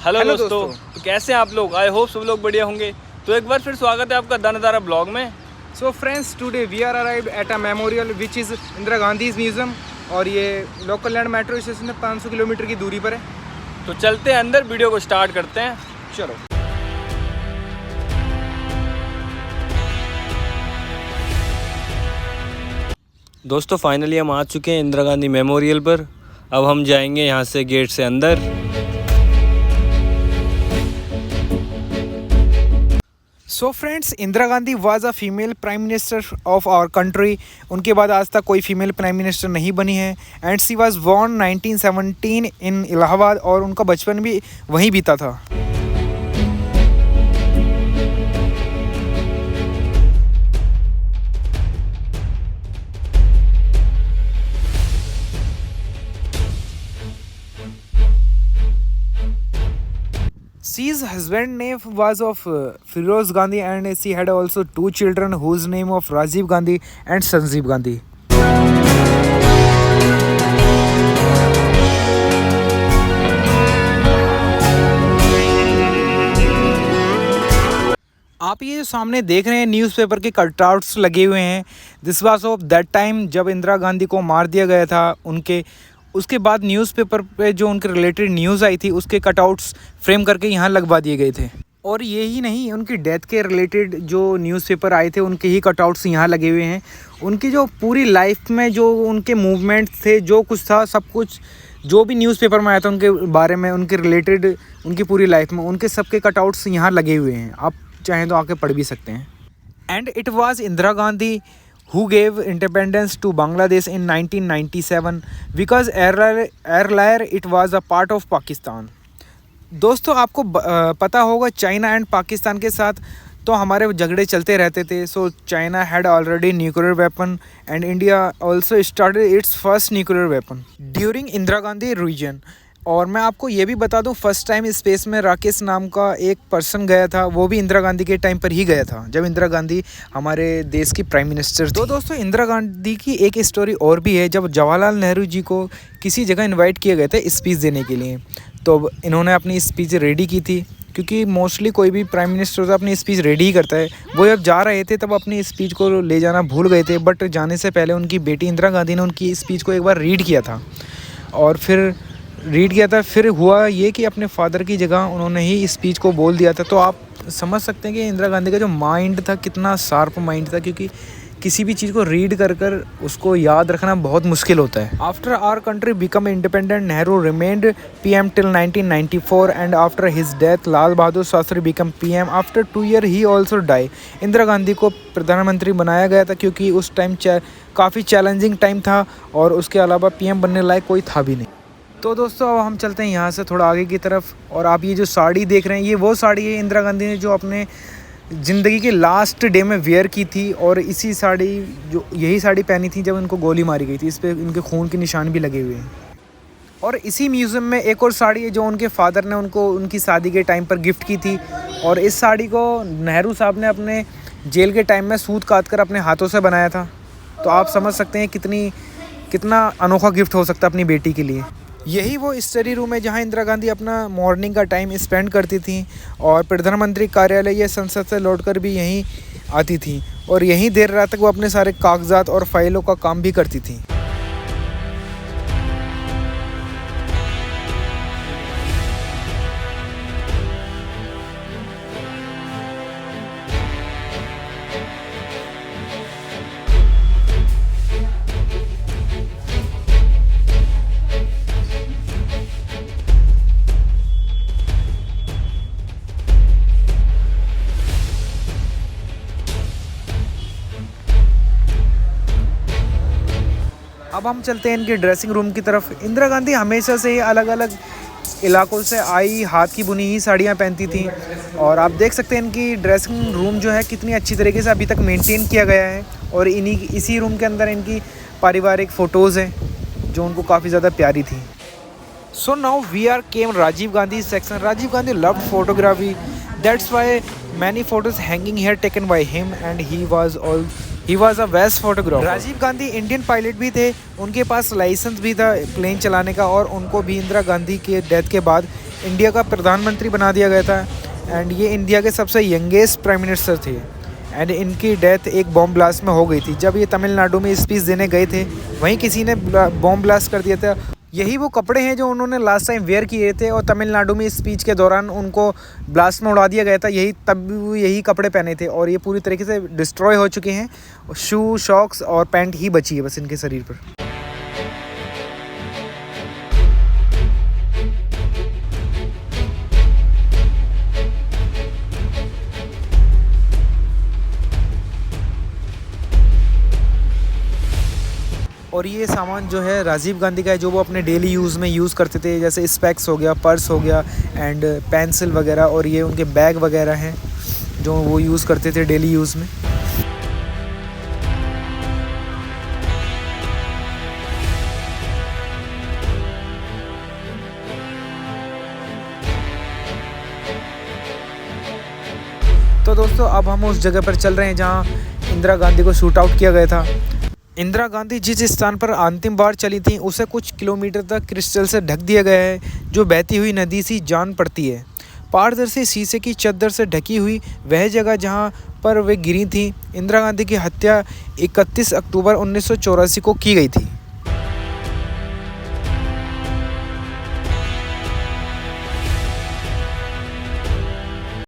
Hello दोस्तों, तो कैसे हैं आप लोग? आई होप सब लोग बढ़िया होंगे। तो एक बार फिर स्वागत है आपका दानादारा ब्लॉग में। So friends, today we are arrived at a memorial which is Indira Gandhi museum और ये लोकल लैंड मेट्रो स्टेशन से 500 किलोमीटर की दूरी पर है। तो चलते हैं अंदर, वीडियो को स्टार्ट करते हैं। चलो। दोस्तों फाइनली हम आ चुके हैं इंदिरा गांधी मेमोरियल पर। अब हम जाएंगे यहाँ से गेट से अंदर। So friends, Indira Gandhi was a female prime minister of our country. उनके बाद आज तक कोई फीमेल प्राइम मिनिस्टर नहीं बनी है। एंड सी वाज बोर्न 1917 इन इलाहाबाद और उनका बचपन भी वहीं बीता था। She's husband name was of Firoz Gandhi and she had also two children whose name of Rajiv Gandhi and Sanjeev Gandhi. आप ये जो सामने देख रहे हैं न्यूज़पेपर के कटआउट्स लगे हुए हैं। This was of that time जब इंदिरा गांधी को मार दिया गया था। उसके बाद न्यूज़पेपर पे जो उनके रिलेटेड न्यूज़ आई थी उसके कटआउट्स फ्रेम करके यहाँ लगवा दिए गए थे। और ये ही नहीं, उनकी डेथ के रिलेटेड जो न्यूज़पेपर आए थे उनके ही कटआउट्स यहाँ लगे हुए हैं। उनकी जो पूरी लाइफ में जो उनके मूवमेंट्स थे, जो कुछ था, सब कुछ जो भी न्यूज़पेपर में आया था उनके बारे में, उनके रिलेटेड, उनकी पूरी लाइफ में, उनके सबके कटआउट्स यहाँ लगे हुए हैं। आप चाहें तो आके पढ़ भी सकते हैं। And it was Indira Gandhi who gave independence to Bangladesh in 1997 because earlier it was a part of Pakistan। दोस्तों आपको पता होगा चाइना एंड पाकिस्तान के साथ तो हमारे झगड़े चलते रहते थे। So China had already nuclear weapon and India also started its first nuclear weapon during Indira Gandhi reason. और मैं आपको ये भी बता दूं, फर्स्ट टाइम स्पेस में राकेश नाम का एक पर्सन गया था, वो भी इंदिरा गांधी के टाइम पर ही गया था जब इंदिरा गांधी हमारे देश की प्राइम मिनिस्टर थी। तो दोस्तों इंदिरा गांधी की एक स्टोरी और भी है। जब जवाहरलाल नेहरू जी को किसी जगह इनवाइट किए गए थे स्पीच देने के लिए, तो इन्होंने अपनी स्पीच रेडी की थी, क्योंकि मोस्टली कोई भी प्राइम मिनिस्टर होता है अपनी स्पीच रेडी ही करता है। वो जब जा रहे थे तब अपनी स्पीच को ले जाना भूल गए थे, बट जाने से पहले उनकी बेटी इंदिरा गांधी ने उनकी स्पीच को एक बार रीड किया था। और फिर फिर हुआ ये कि अपने फादर की जगह उन्होंने ही स्पीच को बोल दिया था। तो आप समझ सकते हैं कि इंदिरा गांधी का जो माइंड था कितना शार्प माइंड था, क्योंकि किसी भी चीज़ को रीड कर उसको याद रखना बहुत मुश्किल होता है। After our country become independent, Nehru remained PM till 1994 and after his death Lal Bahadur Shastri become PM. After 2 year he also die. Indira Gandhi को प्रधानमंत्री बनाया गया था क्योंकि उस टाइम काफ़ी चैलेंजिंग टाइम था और उसके अलावा पीएम बनने लायक कोई था भी नहीं। तो दोस्तों अब हम चलते हैं यहाँ से थोड़ा आगे की तरफ। और आप ये जो साड़ी देख रहे हैं, ये वो साड़ी है इंदिरा गांधी ने जो अपने ज़िंदगी के लास्ट डे में वेयर की थी। और यही साड़ी पहनी थी जब उनको गोली मारी गई थी। इस पर इनके खून के निशान भी लगे हुए हैं। और इसी म्यूज़ियम में एक और साड़ी है जो उनके फादर ने उनको उनकी शादी के टाइम पर गिफ्ट की थी। और इस साड़ी को नेहरू साहब ने अपने जेल के टाइम में सूत काट कर अपने हाथों से बनाया था। तो आप समझ सकते हैं कितना अनोखा गिफ्ट हो सकता है अपनी बेटी के लिए। यही वो स्टडी रूम है जहां इंदिरा गांधी अपना मॉर्निंग का टाइम स्पेंड करती थी और प्रधानमंत्री कार्यालय या संसद से लौटकर भी यहीं आती थी और यहीं देर रात तक वो अपने सारे कागजात और फाइलों का काम भी करती थी। अब हम चलते हैं इनके ड्रेसिंग रूम की तरफ। इंदिरा गांधी हमेशा से ही अलग अलग इलाकों से आई हाथ की बुनी ही साड़ियाँ पहनती थी। और आप देख सकते हैं इनकी ड्रेसिंग रूम जो है कितनी अच्छी तरीके से अभी तक मेंटेन किया गया है। और इसी रूम के अंदर इनकी पारिवारिक फ़ोटोज़ हैं जो उनको काफ़ी ज़्यादा प्यारी थी। So now we are came Rajiv Gandhi section. Rajiv Gandhi loved photography, that's why many photos hanging here taken by him and he was he was a best photographer. Rajiv Gandhi Indian pilot भी थे, उनके पास लाइसेंस भी था प्लेन चलाने का, और उनको भी इंदिरा गांधी के डेथ के बाद इंडिया का प्रधानमंत्री बना दिया गया था। एंड ये इंडिया के सबसे यंगेस्ट प्राइम मिनिस्टर थे। एंड इनकी डेथ एक बॉम्ब ब्लास्ट में हो गई थी। जब ये तमिलनाडु में स्पीच देने गए थे, वहीं किसी ने बॉम्ब ब्लास्ट कर दिया था। यही वो कपड़े हैं जो उन्होंने लास्ट टाइम वेयर किए थे, और तमिलनाडु में स्पीच के दौरान उनको ब्लास्ट में उड़ा दिया गया था। यही कपड़े पहने थे, और ये पूरी तरीके से डिस्ट्रॉय हो चुके हैं। शू, शॉक्स और पैंट ही बची है बस इनके शरीर पर। और ये सामान जो है राजीव गांधी का है, जो वो अपने डेली यूज़ में यूज़ करते थे, जैसे स्पेक्स हो गया, पर्स हो गया एंड पेंसिल वगैरह, और ये उनके बैग वगैरह हैं जो वो यूज़ करते थे डेली यूज़ में। तो दोस्तों अब हम उस जगह पर चल रहे हैं जहाँ इंदिरा गांधी को शूट आउट किया गया था। इंदिरा गांधी जिस स्थान पर अंतिम बार चली थी, उसे कुछ किलोमीटर तक क्रिस्टल से ढक दिया गया है, जो बहती हुई नदी सी जान पड़ती है। पारदर्शी शीशे की चद्दर से ढकी हुई वह जगह जहां पर वे गिरी थी। इंदिरा गांधी की हत्या 31 अक्टूबर 1984 को की गई थी।